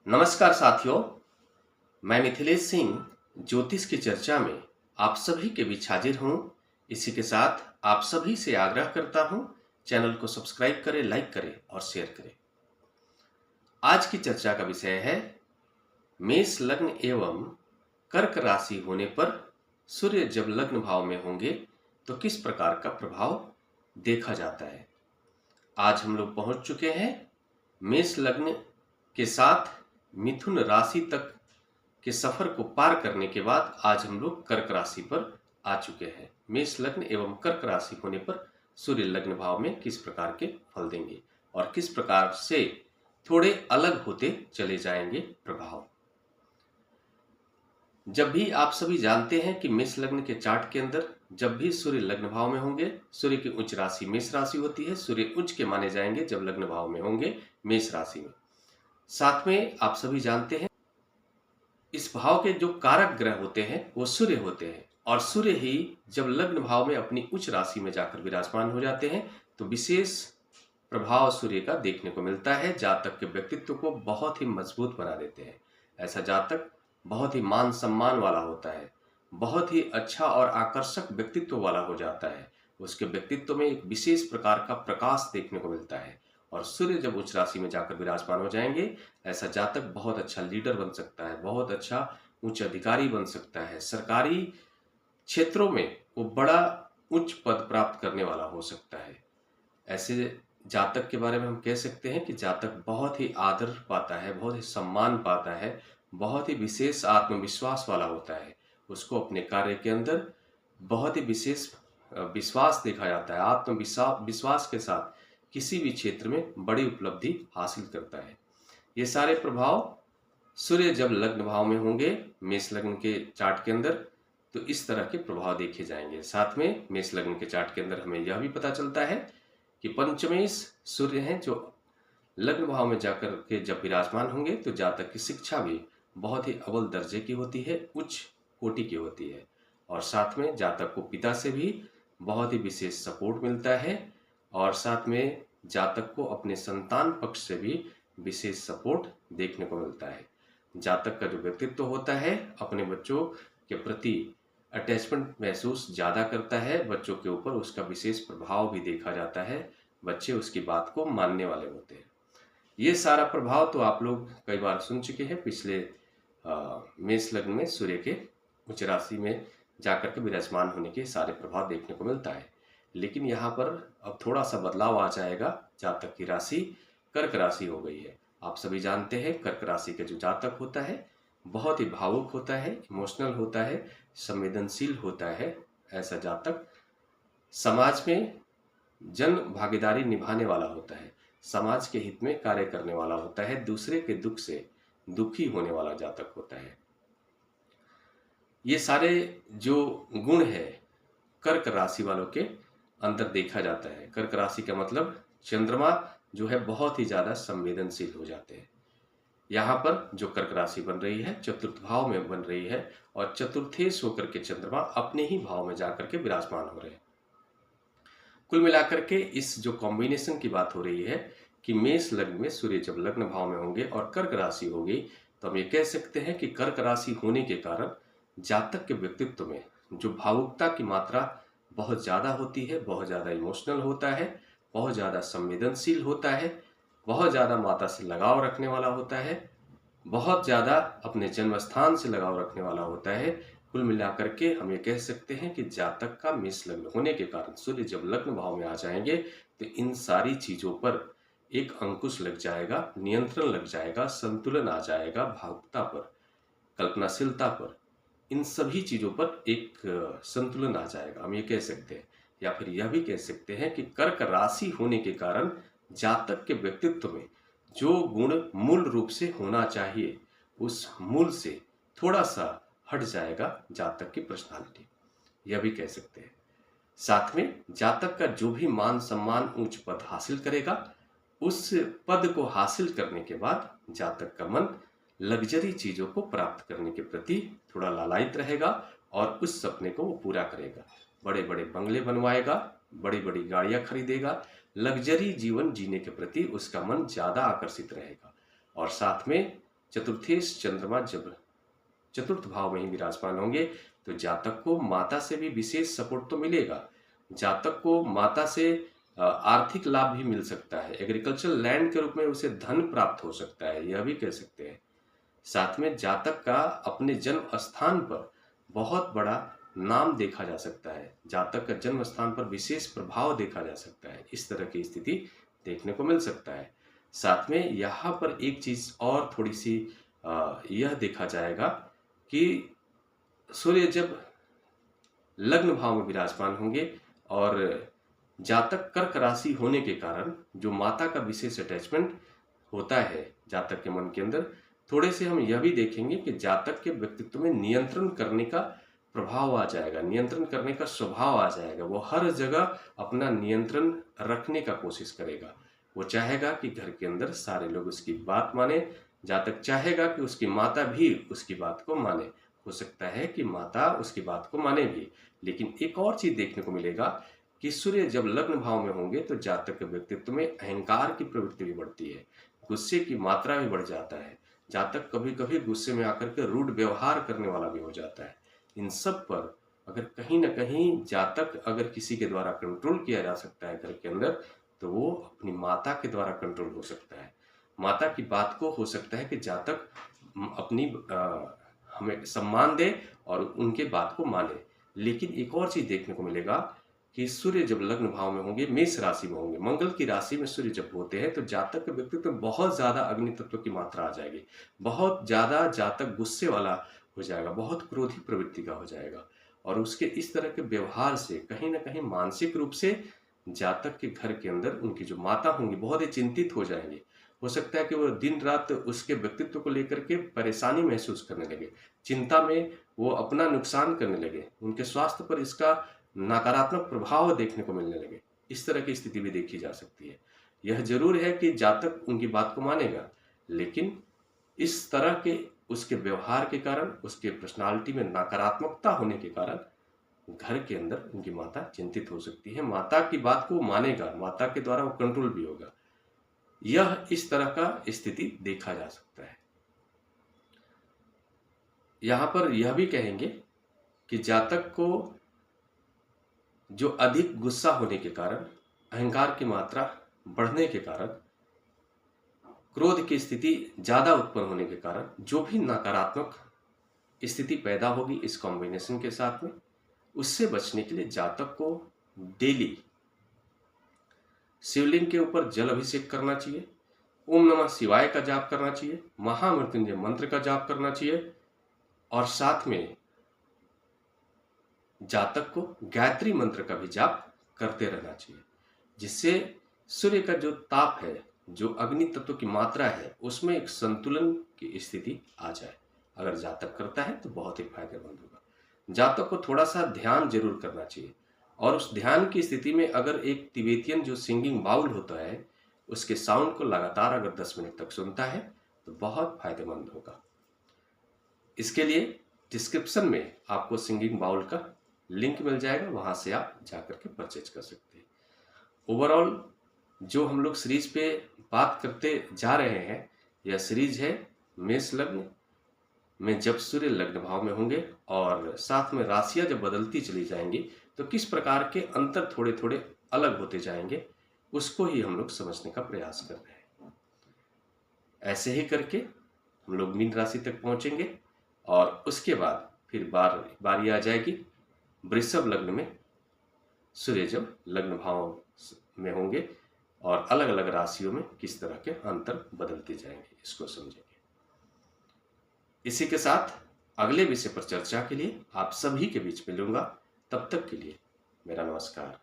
नमस्कार साथियों, मैं मिथिलेश सिंह ज्योतिष की चर्चा में आप सभी के बीच हाजिर हूं। इसी के साथ आप सभी से आग्रह करता हूं, चैनल को सब्सक्राइब करें, लाइक करें और शेयर करें। आज की चर्चा का विषय है मेष लग्न एवं कर्क राशि होने पर सूर्य जब लग्न भाव में होंगे तो किस प्रकार का प्रभाव देखा जाता है। आज हम लोग पहुंच चुके हैं मेष लग्न के साथ मिथुन राशि तक के सफर को पार करने के बाद आज हम लोग कर्क राशि पर आ चुके हैं। मेष लग्न एवं कर्क राशि होने पर सूर्य लग्न भाव में किस प्रकार के फल देंगे और किस प्रकार से थोड़े अलग होते चले जाएंगे प्रभाव। जब भी आप सभी जानते हैं कि मेष लग्न के चार्ट के अंदर जब भी सूर्य लग्न भाव में होंगे, सूर्य की उच्च राशि मेष राशि होती है। सूर्य उच्च के माने जाएंगे जब लग्न भाव में होंगे मेष राशि में। साथ में आप सभी जानते हैं इस भाव के जो कारक ग्रह होते हैं वो सूर्य होते हैं और सूर्य ही जब लग्न भाव में अपनी उच्च राशि में जाकर विराजमान हो जाते हैं तो विशेष प्रभाव सूर्य का देखने को मिलता है। जातक के व्यक्तित्व को बहुत ही मजबूत बना देते हैं। ऐसा जातक बहुत ही मान सम्मान वाला होता है, बहुत ही अच्छा और आकर्षक व्यक्तित्व वाला हो जाता है। उसके व्यक्तित्व में एक विशेष प्रकार का प्रकाश देखने को मिलता है और सूर्य जब उच्च राशि में जाकर विराजमान हो जाएंगे, ऐसा जातक बहुत अच्छा लीडर बन सकता है, बहुत अच्छा उच्च अधिकारी बन सकता है। सरकारी क्षेत्रों में वो बड़ा उच्च पद प्राप्त करने वाला हो सकता है। ऐसे जातक के बारे में हम कह सकते हैं कि जातक बहुत ही आदर पाता है, बहुत ही सम्मान पाता है, बहुत ही विशेष आत्मविश्वास वाला होता है। उसको अपने कार्य के अंदर बहुत ही विशेष विश्वास देखा जाता है। आत्मविश्वास के साथ किसी भी क्षेत्र में बड़ी उपलब्धि हासिल करता है। ये सारे प्रभाव सूर्य जब लग्न भाव में होंगे मेष लग्न के चार्ट के अंदर तो इस तरह के प्रभाव देखे जाएंगे। साथ में मेष लग्न के चार्ट के अंदर हमें यह भी पता चलता है कि पंचमेश सूर्य हैं जो लग्न भाव में जाकर के जब विराजमान होंगे तो जातक की शिक्षा भी बहुत ही अव्वल दर्जे की होती है, उच्च कोटि की होती है और साथ में जातक को पिता से भी बहुत ही विशेष सपोर्ट मिलता है और साथ में जातक को अपने संतान पक्ष से भी विशेष सपोर्ट देखने को मिलता है। जातक का जो व्यक्तित्व होता है अपने बच्चों के प्रति अटैचमेंट महसूस ज़्यादा करता है, बच्चों के ऊपर उसका विशेष प्रभाव भी देखा जाता है, बच्चे उसकी बात को मानने वाले होते हैं। ये सारा प्रभाव तो आप लोग कई बार सुन चुके हैं। पिछले मेष लग्न में सूर्य के उच्च राशि में जाकर के विराजमान होने के सारे प्रभाव देखने को मिलता है। लेकिन यहाँ पर अब थोड़ा सा बदलाव आ जाएगा। जातक की राशि कर्क राशि हो गई है। आप सभी जानते हैं कर्क राशि का जो जातक होता है बहुत ही भावुक होता है, इमोशनल होता है, संवेदनशील होता है। ऐसा जातक समाज में जन भागीदारी निभाने वाला होता है, समाज के हित में कार्य करने वाला होता है, दूसरे के दुख से दुखी होने वाला जातक होता है। ये सारे जो गुण है कर्क राशि वालों के अंदर देखा जाता है। कर्क राशि का मतलब चंद्रमा जो है बहुत ही ज्यादा संवेदनशील हो जाते हैं। यहाँ पर जो कर्क राशि बन रही है चतुर्थ भाव में बन रही है और चतुर्थेश होकर के चंद्रमा अपने ही भाव में जाकर के विराजमान हो रहे हैं। कुल मिलाकर के इस जो कॉम्बिनेशन की बात हो रही है कि मेष लग्न में सूर्य जब लग्न भाव में होंगे और कर्क राशि होगी तो हम ये कह सकते हैं कि कर्क राशि होने के कारण जातक के व्यक्तित्व में जो भावुकता की मात्रा बहुत ज़्यादा होती है, बहुत ज़्यादा इमोशनल होता है, बहुत ज़्यादा संवेदनशील होता है, बहुत ज़्यादा माता से लगाव रखने वाला होता है, बहुत ज़्यादा अपने जन्म स्थान से लगाव रखने वाला होता है। कुल मिलाकर के हम ये कह सकते हैं कि जातक का मेष लग्न होने के कारण सूर्य जब लग्न भाव में आ जाएंगे तो इन सारी चीज़ों पर एक अंकुश लग जाएगा, नियंत्रण लग जाएगा, संतुलन आ जाएगा, भावुकता पर, कल्पनाशीलता पर, इन सभी चीज़ों पर एक संतुलन आ जाएगा। हम ये कह सकते हैं या फिर यह भी कह सकते हैं कि कर्क राशि होने के कारण जातक के व्यक्तित्व में जो गुण मूल रूप से होना चाहिए उस मूल से थोड़ा सा हट जाएगा जातक की पर्सनालिटी, यह भी कह सकते हैं। साथ में जातक का जो भी मान सम्मान उच्च पद हासिल करेगा उस पद को हासिल करने के बाद जातक का मन लग्जरी चीजों को प्राप्त करने के प्रति थोड़ा लालायित रहेगा और उस सपने को वो पूरा करेगा। बड़े बड़े बंगले बनवाएगा, बड़ी बड़ी गाड़ियां खरीदेगा, लग्जरी जीवन जीने के प्रति उसका मन ज्यादा आकर्षित रहेगा और साथ में चतुर्थेश चंद्रमा जब चतुर्थ भाव में ही विराजमान होंगे तो जातक को माता से भी विशेष सपोर्ट तो मिलेगा। जातक को माता से आर्थिक लाभ भी मिल सकता है, एग्रीकल्चरल लैंड के रूप में उसे धन प्राप्त हो सकता है, यह भी कह सकते हैं। साथ में जातक का अपने जन्म स्थान पर बहुत बड़ा नाम देखा जा सकता है, जातक का जन्म स्थान पर विशेष प्रभाव देखा जा सकता है, इस तरह की स्थिति देखने को मिल सकता है। साथ में यहाँ पर एक चीज और थोड़ी सी यह देखा जाएगा कि सूर्य जब लग्न भाव में विराजमान होंगे और जातक कर्क राशि होने के कारण जो माता का विशेष अटैचमेंट होता है जातक के मन के अंदर, थोड़े से हम यह भी देखेंगे कि जातक के व्यक्तित्व में नियंत्रण करने का प्रभाव आ जाएगा, नियंत्रण करने का स्वभाव आ जाएगा। वो हर जगह अपना नियंत्रण रखने का कोशिश करेगा। वो चाहेगा कि घर के अंदर सारे लोग उसकी बात माने, जातक चाहेगा कि उसकी माता भी उसकी बात को माने। हो सकता है कि माता उसकी बात को माने भी, लेकिन एक और चीज देखने को मिलेगा कि सूर्य जब लग्न भाव में होंगे तो जातक के व्यक्तित्व में अहंकार की प्रवृत्ति भी बढ़ती है, गुस्से की मात्रा भी बढ़ जाता है। जातक कभी कभी गुस्से में आकर के रूड व्यवहार करने वाला भी हो जाता है। इन सब पर अगर कहीं ना कहीं जातक अगर किसी के द्वारा कंट्रोल किया जा सकता है घर के अंदर, तो वो अपनी माता के द्वारा कंट्रोल हो सकता है। माता की बात को हो सकता है कि जातक अपनी हमें सम्मान दे और उनके बात को माने। लेकिन एक और चीज देखने को मिलेगा कि सूर्य जब लग्न भाव में होंगे, मेष राशि में होंगे, मंगल की राशि में सूर्य जब होते हैं तो जातक के व्यक्तित्व में बहुत ज्यादा अग्नि तत्व की मात्रा आ जाएगी, बहुत ज्यादा जातक गुस्से वाला हो जाएगा, बहुत क्रोधी प्रवृत्ति का हो जाएगा। और उसके इस तरह के व्यवहार से कहीं ना कहीं मानसिक रूप से जातक के घर के अंदर उनकी जो माता होंगी बहुत ही चिंतित हो जाएंगे। हो सकता है कि वो दिन रात उसके व्यक्तित्व को लेकर के परेशानी महसूस करने लगे, चिंता में वो अपना नुकसान करने लगे, उनके स्वास्थ्य पर इसका नकारात्मक प्रभाव देखने को मिलने लगे। इस तरह की स्थिति भी देखी जा सकती है। यह जरूर है कि जातक उनकी बात को मानेगा, लेकिन इस तरह के उसके व्यवहार के कारण, उसके पर्सनालिटी में नकारात्मकता होने के कारण घर के अंदर उनकी माता चिंतित हो सकती है। माता की बात को मानेगा, माता के द्वारा वो कंट्रोल भी होगा। यह इस तरह का स्थिति देखा जा सकता है। यहां पर यह भी कहेंगे कि जातक को जो अधिक गुस्सा होने के कारण, अहंकार की मात्रा बढ़ने के कारण, क्रोध की स्थिति ज्यादा उत्पन्न होने के कारण जो भी नकारात्मक स्थिति पैदा होगी इस कॉम्बिनेशन के साथ में, उससे बचने के लिए जातक को डेली शिवलिंग के ऊपर जल अभिषेक करना चाहिए, ओम नमः शिवाय का जाप करना चाहिए, महामृत्युंजय मंत्र का जाप करना चाहिए, और साथ में जातक को गायत्री मंत्र का भी जाप करते रहना चाहिए, जिससे सूर्य का जो ताप है, जो अग्नि तत्व की मात्रा है, उसमें एक संतुलन की स्थिति आ जाए। अगर जातक करता है तो बहुत ही फायदेमंद होगा। जातक को थोड़ा सा ध्यान जरूर करना चाहिए, और उस ध्यान की स्थिति में अगर एक तिबेतियन जो सिंगिंग बाउल होता है उसके साउंड को लगातार अगर 10 मिनट तक सुनता है तो बहुत फायदेमंद होगा। इसके लिए डिस्क्रिप्शन में आपको सिंगिंग बाउल का लिंक मिल जाएगा, वहां से आप जाकर के परचेज कर सकते हैं। ओवरऑल जो हम लोग सीरीज पे बात करते जा रहे हैं, यह सीरीज है मेष लग्न में जब सूर्य लग्न भाव में होंगे और साथ में राशियां जब बदलती चली जाएंगी तो किस प्रकार के अंतर थोड़े थोड़े अलग होते जाएंगे, उसको ही हम लोग समझने का प्रयास कर रहे हैं। ऐसे ही करके हम लोग मीन राशि तक पहुंचेंगे और उसके बाद फिर बारी आ जाएगी वृषभ लग्न में सूर्य जब लग्न भाव में होंगे और अलग अलग राशियों में किस तरह के अंतर बदलते जाएंगे, इसको समझेंगे। इसी के साथ अगले विषय पर चर्चा के लिए आप सभी के बीच मिलूंगा। तब तक के लिए मेरा नमस्कार।